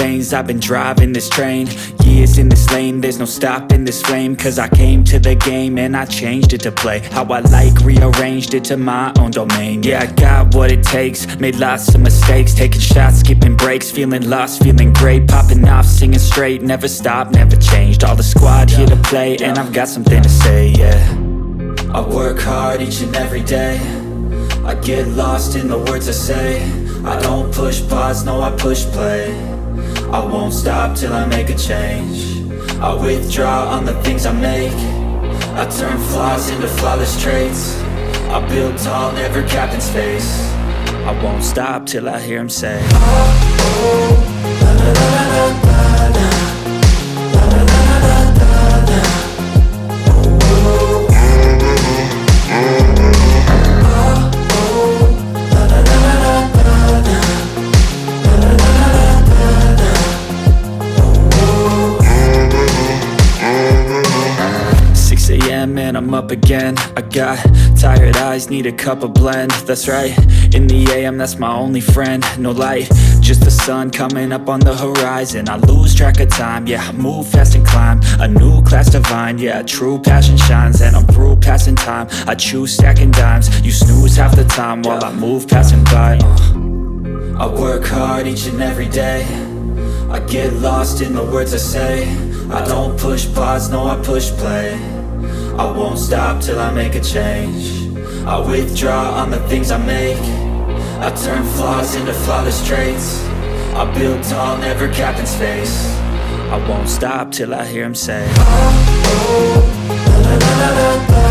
lanes, I've been driving this train. Years in this lane, there's no stopping this flame. Cause I came to the game and I changed it to play how I like, rearranged it to my own domain. Yeah, I got what it takes, made lots of mistakes, taking shots, skipping breaks, feeling lost, feeling great, popping off, singing straight, never stopped, never changed. All the squad here to play, and I've got something to say, yeah. I work hard each and every day, I get lost in the words I say. I don't push pause, no I push play. I won't stop till I make a change. I withdraw on the things I make. I turn flaws into flawless traits. I build tall, never capped in space. I won't stop till I hear him say, oh, oh, la la la la la la. And I'm up again. I got tired eyes, need a cup of blend. That's right, in the AM, that's my only friend. No light, just the sun coming up on the horizon. I lose track of time, yeah, I move fast and climb a new class divine, yeah, true passion shines. And I'm through passing time, I choose stacking dimes. You snooze half the time while I move passing by. I work hard each and every day, I get lost in the words I say. I don't push pause, no I push play. I won't stop till I make a change. I withdraw on the things I make. I turn flaws into flawless traits. I build tall, never capped in space. I won't stop till I hear him say, oh, oh, la la la la la.